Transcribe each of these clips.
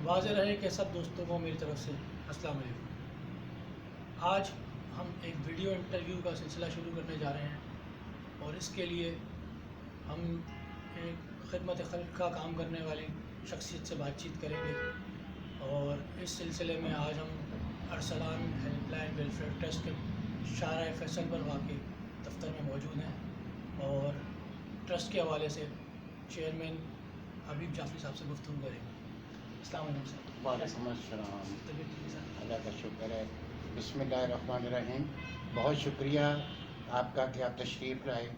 واضح رہے کہ سب دوستوں کو میری طرف سے السلام علیکم۔ آج ہم ایک ویڈیو انٹرویو کا سلسلہ شروع کرنے جا رہے ہیں اور اس کے لیے ہم ایک خدمت خلق کا کام کرنے والی شخصیت سے بات چیت کریں گے، اور اس سلسلے میں آج ہم Arslan help line welfare trust کے شارع فیصل پر واقع دفتر میں موجود ہیں اور ٹرسٹ کے حوالے سے چیئرمین حبیب جعفری صاحب سے گفتگو کریں گے۔ السلام علیکم سر۔ وعلیکم السلام۔ طبیعت ٹھیک ہے سر؟ اللہ کا شکر ہے۔ بسم اللہ الرحمن الرحیم۔ بہت شکریہ آپ کا کہ آپ تشریف لائے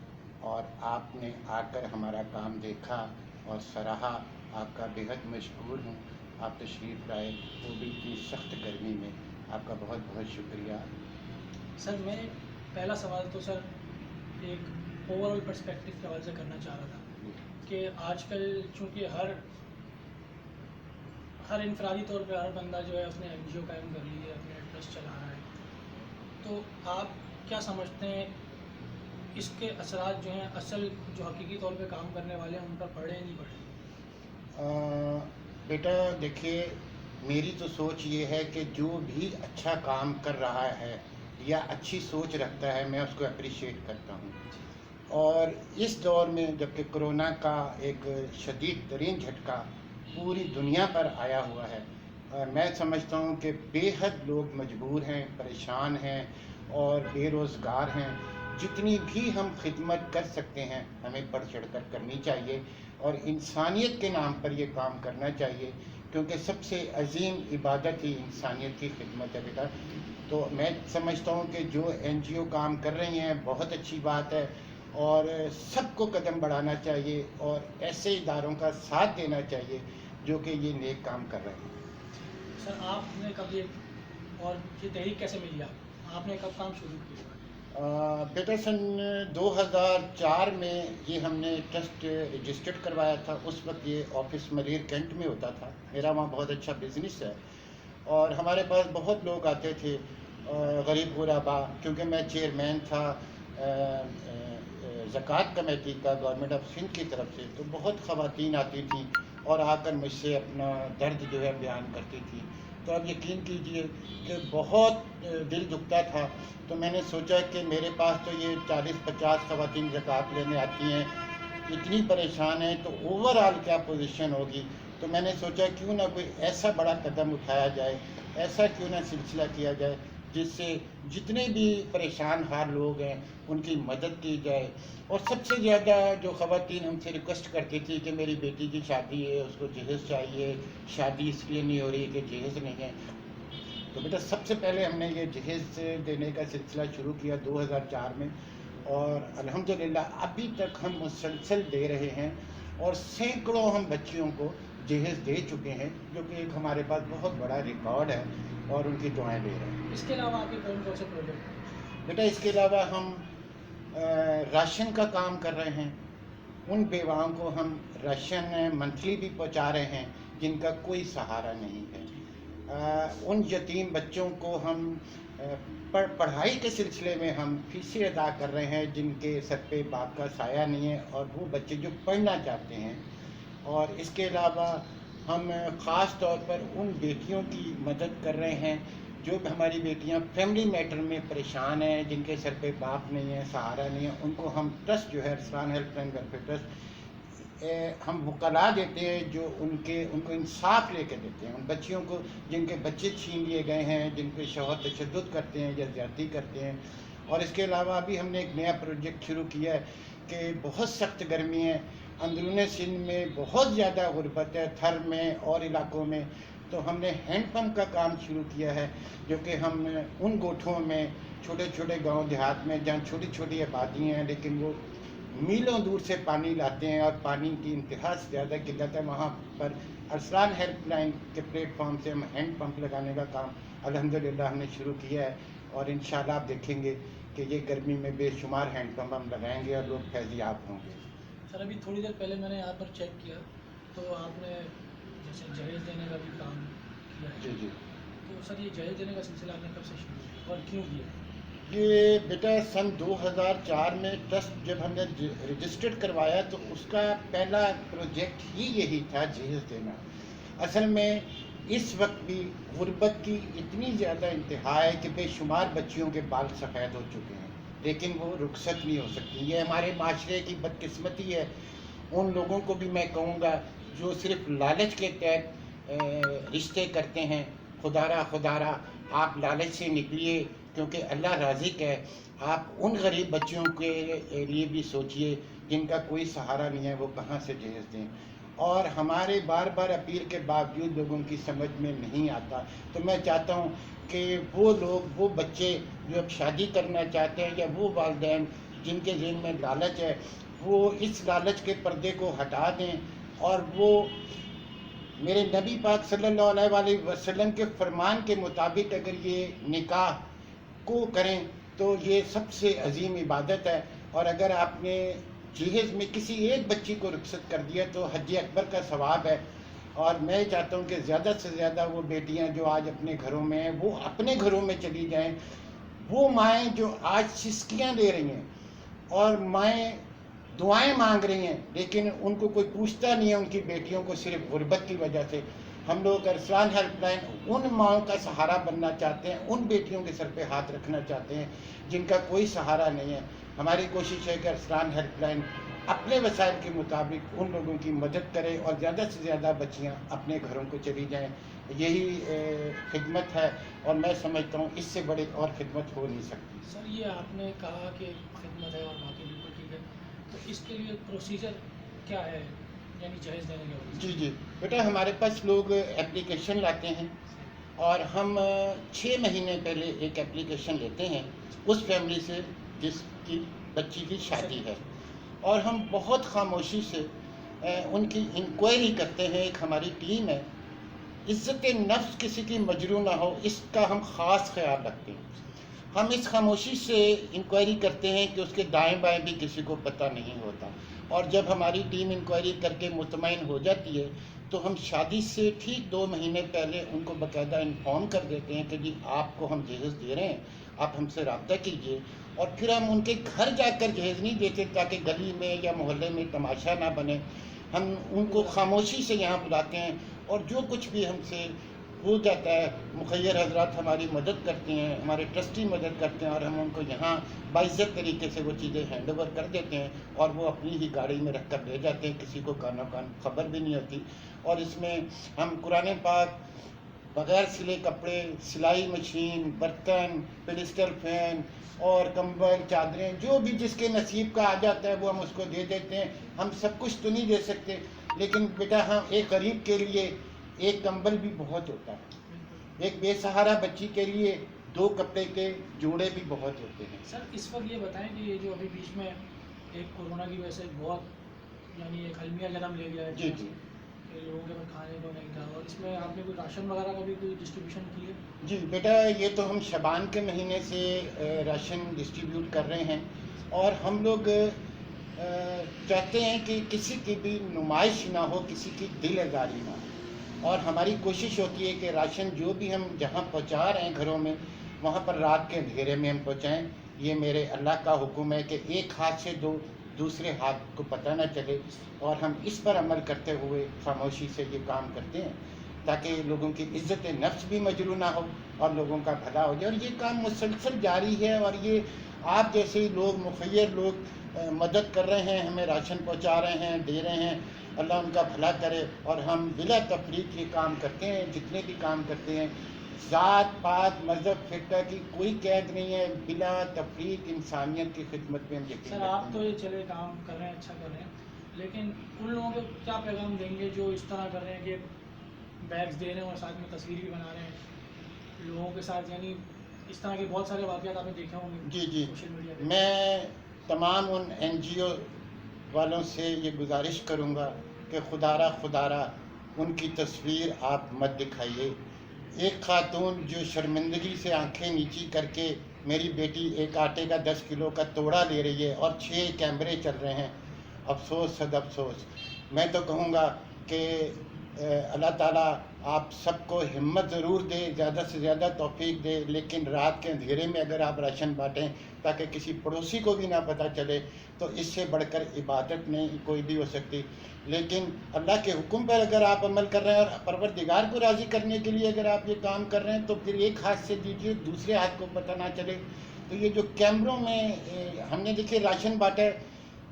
اور آپ نے آ کر ہمارا کام دیکھا اور سراہا۔ آپ کا بیحد مشکور ہوں، آپ تشریف لائے، وہ بھی اتنی سخت گرمی میں۔ آپ کا بہت بہت شکریہ۔ سر میں پہلا سوال تو سر ایک اوور آل پرسپیکٹو کے حوالے سے کرنا چاہ رہا تھا کہ آج کل چونکہ ہر انفرادی طور پہ ہر بندہ جو ہے اس نے این جی او قائم کر لی ہے، اپنے ٹرسٹ چلا رہا ہے، تو آپ کیا سمجھتے ہیں اس کے اثرات جو ہیں اصل جو حقیقی طور پہ کام کرنے والے ہیں ان پر پڑے یا نہیں پڑے؟ بیٹا دیکھیے، میری تو سوچ یہ ہے کہ جو بھی اچھا کام کر رہا ہے یا اچھی سوچ رکھتا ہے میں اس کو اپریشیٹ کرتا ہوں، اور اس دور میں جبکہ کرونا کا ایک شدید ترین جھٹکا پوری دنیا پر آیا ہوا ہے، میں سمجھتا ہوں کہ بے حد لوگ مجبور ہیں، پریشان ہیں اور بے روزگار ہیں۔ جتنی بھی ہم خدمت کر سکتے ہیں ہمیں بڑھ چڑھ کر کرنی چاہیے اور انسانیت کے نام پر یہ کام کرنا چاہیے، کیونکہ سب سے عظیم عبادت ہی انسانیت کی خدمت ہے بیٹا۔ تو میں سمجھتا ہوں کہ جو این جی او کام کر رہی ہیں بہت اچھی بات ہے، اور سب کو قدم بڑھانا چاہیے اور ایسے اداروں کا ساتھ دینا چاہیے جو کہ یہ نیک کام کر رہے ہیں۔ سر آپ نے کب اور یہ تحریک کیسے ملی آپ نے کب کام شروع کیا؟ بیٹا سن 2004 میں یہ ہم نے ٹرسٹ رجسٹرڈ کروایا تھا۔ اس وقت یہ آفس مریر کینٹ میں ہوتا تھا، میرا وہاں بہت اچھا بزنس ہے اور ہمارے پاس بہت لوگ آتے تھے، غریب غربا، کیونکہ میں چیئرمین تھا زکوٰۃ کمیٹی کا گورنمنٹ آف سندھ کی طرف سے، تو بہت خواتین آتی تھیں اور آ کر مجھ سے اپنا درد جو ہے بیان کرتی تھی۔ تو اب یقین کیجئے کہ بہت دل دکھتا تھا، تو میں نے سوچا کہ میرے پاس تو یہ 40-50 خواتین زکوٰۃ لینے آتی ہیں، اتنی پریشان ہیں، تو اوور آل کیا پوزیشن ہوگی۔ تو میں نے سوچا کیوں نہ کوئی ایسا بڑا قدم اٹھایا جائے، ایسا کیوں نہ سلسلہ کیا جائے جس سے جتنے بھی پریشان حال لوگ ہیں ان کی مدد کی جائے۔ اور سب سے زیادہ جو خواتین ہم سے ریکویسٹ کرتی تھی کہ میری بیٹی کی شادی ہے، اس کو جہیز چاہیے، شادی اس لیے نہیں ہو رہی کہ جہیز نہیں ہے، تو بیٹا سب سے پہلے ہم نے یہ جہیز دینے کا سلسلہ شروع کیا 2004 میں، اور الحمدللہ ابھی تک ہم مسلسل دے رہے ہیں اور سینکڑوں ہم بچیوں کو جہیز دے چکے ہیں، جو کہ ایک ہمارے پاس بہت بڑا ریکارڈ ہے، اور ان کی دعائیں لے رہے ہیں۔ اس کے علاوہ آپ کے کون کون سے پروجیکٹ ہیں؟ بیٹا اس کے علاوہ ہم راشن کا کام کر رہے ہیں، ان بیواؤں کو ہم راشن منتھلی بھی پہنچا رہے ہیں جن کا کوئی سہارا نہیں ہے۔ ان یتیم بچوں کو ہم پڑھائی کے سلسلے میں ہم فیسیں ادا کر رہے ہیں جن کے سر پہ باپ کا سایہ نہیں ہے، اور وہ بچے جو پڑھنا چاہتے ہیں۔ اور اس کے علاوہ ہم خاص طور پر ان بیٹیوں کی مدد کر رہے ہیں جو ہماری بیٹیاں فیملی میٹر میں پریشان ہیں، جن کے سر پہ باپ نہیں ہے، سہارا نہیں ہے، ان کو ہم ٹرسٹ جو ہے Arslan help line welfare trust ہم وکلا دیتے ہیں جو ان کو انصاف لے کے دیتے ہیں، ان بچیوں کو جن کے بچے چھین لیے گئے ہیں، جن پہ شوہر تشدد کرتے ہیں یا زیادتی کرتے ہیں۔ اور اس کے علاوہ ابھی ہم نے ایک نیا پروجیکٹ شروع کیا ہے کہ بہت سخت گرمی ہے، اندرون سندھ میں بہت زیادہ غربت ہے، تھر میں اور علاقوں میں، تو ہم نے ہینڈ پمپ کا کام شروع کیا ہے، جو کہ ہم ان گوٹھوں میں، چھوٹے چھوٹے گاؤں دیہات میں جہاں چھوٹی چھوٹی آبادی ہیں لیکن وہ میلوں دور سے پانی لاتے ہیں اور پانی کی انتہا سے زیادہ قلت ہے، وہاں پر ارسلان ہیلپ لائن کے پلیٹ فارم سے ہم ہینڈ پمپ لگانے کا کام الحمدللہ ہم نے شروع کیا ہے، اور انشاءاللہ آپ دیکھیں گے کہ یہ گرمی میں بے شمار ہینڈ پمپ ہم لگائیں گے اور لوگ فیضیاب ہوں گے۔ سر ابھی تھوڑی دیر پہلے میں نے یہاں پر چیک کیا تو آپ نے جیسے جہیز دینے کا بھی کام کیا ہے، جی تو سر یہ جہیز دینے کا سلسلہ آپ نے کب سے شروع کیا اور کیوں کیا؟ یہ بیٹا سن 2004 میں ٹرسٹ جب ہم نے رجسٹرڈ کروایا تو اس کا پہلا پروجیکٹ ہی یہی تھا، جہیز دینا۔ اصل میں اس وقت بھی غربت کی اتنی زیادہ انتہا ہے کہ بے شمار بچیوں کے بال سفید ہو چکے ہیں، لیکن وہ رخصت نہیں ہو سکتی. یہ ہمارے معاشرے کی بدقسمتی ہے. ان لوگوں کو بھی میں کہوں گا جو صرف لالچ کے تحت رشتے کرتے ہیں، خدا را آپ لالچ سے نکلیے، کیونکہ اللہ رازق ہے. آپ ان غریب بچیوں کے لیے بھی سوچئے جن کا کوئی سہارا نہیں ہے، وہ کہاں سے جہیز دیں. اور ہمارے بار بار اپیل کے باوجود لوگوں کی سمجھ میں نہیں آتا. تو میں چاہتا ہوں کہ وہ لوگ، وہ بچے جو اب شادی کرنا چاہتے ہیں، یا وہ والدین جن کے ذہن میں لالچ ہے، وہ اس لالچ کے پردے کو ہٹا دیں، اور وہ میرے نبی پاک صلی اللہ علیہ وآلہ وسلم کے فرمان کے مطابق اگر یہ نکاح کو کریں تو یہ سب سے عظیم عبادت ہے. اور اگر آپ نے جہیز میں کسی ایک بچی کو رخصت کر دیا تو حج اکبر کا ثواب ہے. اور میں چاہتا ہوں کہ زیادہ سے زیادہ وہ بیٹیاں جو آج اپنے گھروں میں ہیں وہ اپنے گھروں میں چلی جائیں. وہ مائیں جو آج سسکیاں دے رہی ہیں اور مائیں دعائیں مانگ رہی ہیں، لیکن ان کو کوئی پوچھتا نہیں ہے ان کی بیٹیوں کو، صرف غربت کی وجہ سے. ہم لوگ ارسلان ہیلپ لائن ان ماؤں کا سہارا بننا چاہتے ہیں، ان بیٹیوں کے سر پہ ہاتھ رکھنا چاہتے ہیں جن کا کوئی سہارا نہیں ہے. ہماری کوشش ہے کہ ارسلان ہیلپ لائن اپنے وسائل کے مطابق ان لوگوں کی مدد کرے اور زیادہ سے زیادہ بچیاں اپنے گھروں کو چلی جائیں. یہی خدمت ہے، اور میں سمجھتا ہوں اس سے بڑی اور خدمت ہو نہیں سکتی. سر یہ آپ نے کہا کہ خدمت ہے اور باقی بالکل ٹھیک ہے، تو اس کے لیے پروسیجر کیا ہے، یعنی جہیز دینے کے وقت؟ جی بیٹا، ہمارے پاس لوگ اپلیکیشن لاتے ہیں، اور ہم 6 مہینے پہلے ایک اپلیکیشن لیتے ہیں اس فیملی سے جس کی بچی کی شادی ہے، اور ہم بہت خاموشی سے ان کی انکوائری کرتے ہیں. ایک ہماری ٹیم ہے، عزت نفس کسی کی مجروح نہ ہو اس کا ہم خاص خیال رکھتے ہیں. ہم اس خاموشی سے انکوائری کرتے ہیں کہ اس کے دائیں بائیں بھی کسی کو پتہ نہیں ہوتا. اور جب ہماری ٹیم انکوائری کر کے مطمئن ہو جاتی ہے تو ہم شادی سے ٹھیک 2 مہینے پہلے ان کو باقاعدہ انفارم کر دیتے ہیں کہ جی آپ کو ہم جہیز دے رہے ہیں، آپ ہم سے رابطہ کیجئے. اور پھر ہم ان کے گھر جا کر جہیز نہیں دیتے تاکہ گلی میں یا محلے میں تماشا نہ بنے. ہم ان کو خاموشی سے یہاں بلاتے ہیں، اور جو کچھ بھی ہم سے ہو جاتا ہے مخیر حضرات ہماری مدد کرتے ہیں، ہمارے ٹرسٹی مدد کرتے ہیں، اور ہم ان کو یہاں باعزت طریقے سے وہ چیزیں ہینڈ اوور کر دیتے ہیں، اور وہ اپنی ہی گاڑی میں رکھ کر لے جاتے ہیں، کسی کو کانوں کان خبر بھی نہیں ہوتی. اور اس میں ہم قرآن پاک، بغیر سلے کپڑے، سلائی مشین، برتن، پلسٹر فین اور کمبل، چادریں، جو بھی جس کے نصیب کا آ جاتا ہے وہ ہم اس کو دے دیتے ہیں. ہم سب کچھ تو نہیں دے سکتے، لیکن بیٹا ہم ایک غریب کے لیے ایک کمبل بھی بہت ہوتا ہے، ایک بے سہارا بچی کے لیے 2 کپڑے کے جوڑے بھی بہت ہوتے ہیں. سر اس وقت یہ بتائیں کہ یہ جو ابھی بیچ میں ایک کورونا کی وجہ سے بہت یعنی ایک المیہ جنم لے گیا ہے جی کہ لوگوں کے پاس کھانے کو نہیں تھا، اور اس میں آپ نے کوئی راشن وغیرہ کا بھی کوئی ڈسٹریبیوشن کی ہے؟ جی بیٹا، یہ تو ہم شعبان کے مہینے سے راشن ڈسٹریبیوٹ کر رہے ہیں، اور ہم لوگ چاہتے ہیں کہ کسی کی بھی نمائش نہ ہو، کسی کی دل آزاری نہ ہو. اور ہماری کوشش ہوتی ہے کہ راشن جو بھی ہم جہاں پہنچا رہے ہیں گھروں میں، وہاں پر رات کے اندھیرے میں ہم پہنچائیں. یہ میرے اللہ کا حکم ہے کہ ایک ہاتھ سے دوسرے ہاتھ کو پتہ نہ چلے، اور ہم اس پر عمل کرتے ہوئے خاموشی سے یہ کام کرتے ہیں تاکہ لوگوں کی عزت نفس بھی مجروح نہ ہو اور لوگوں کا بھلا ہو جائے. اور یہ کام مسلسل جاری ہے، اور یہ آپ جیسے ہی لوگ، مخیر لوگ مدد کر رہے ہیں، ہمیں راشن پہنچا رہے ہیں، دے رہے ہیں. اللہ ان کا بھلا کرے. اور ہم بلا تفریق یہ کام کرتے ہیں، جتنے بھی کام کرتے ہیں، ذات پات مذہب فرقہ کی کوئی قید نہیں ہے، بلا تفریق انسانیت کی خدمت میں ہم یقین سر رکھتے آپ تو ہیں. یہ چلے کام کر رہے ہیں، اچھا کر رہے ہیں، لیکن ان لوگوں کو کیا پیغام دیں گے جو اس طرح کر رہے ہیں کہ بیگز دے رہے ہیں اور ساتھ میں تصویر بھی بنا رہے ہیں لوگوں کے ساتھ؟ یعنی اس طرح کے بہت سارے واقعات آپ نے دیکھے ہوں گے جی سوشل میڈیا پہ. میں تمام ان NGO والوں سے یہ گزارش کروں گا کہ خدا را ان کی تصویر آپ مت دکھائیے. ایک خاتون جو شرمندگی سے آنکھیں نیچی کر کے میری بیٹی ایک آٹے کا 10 کلو کا توڑا لے رہی ہے، اور 6 کیمرے چل رہے ہیں. افسوس صد افسوس. میں تو کہوں گا کہ اللہ تعالیٰ آپ سب کو ہمت ضرور دے، زیادہ سے زیادہ توفیق دے، لیکن رات کے اندھیرے میں اگر آپ راشن بانٹیں تاکہ کسی پڑوسی کو بھی نہ پتہ چلے تو اس سے بڑھ کر عبادت نہیں کوئی بھی ہو سکتی۔ لیکن اللہ کے حکم پر اگر آپ عمل کر رہے ہیں اور پروردگار کو راضی کرنے کے لیے اگر آپ یہ کام کر رہے ہیں تو پھر ایک ہاتھ سے دیجیے، دوسرے ہاتھ کو پتہ نہ چلے۔ تو یہ جو کیمروں میں ہم نے دیکھے راشن بانٹا ہے،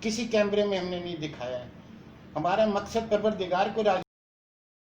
کسی کیمرے میں ہم نے نہیں دکھایا ہے۔ ہمارا مقصد پروردگار کو راضی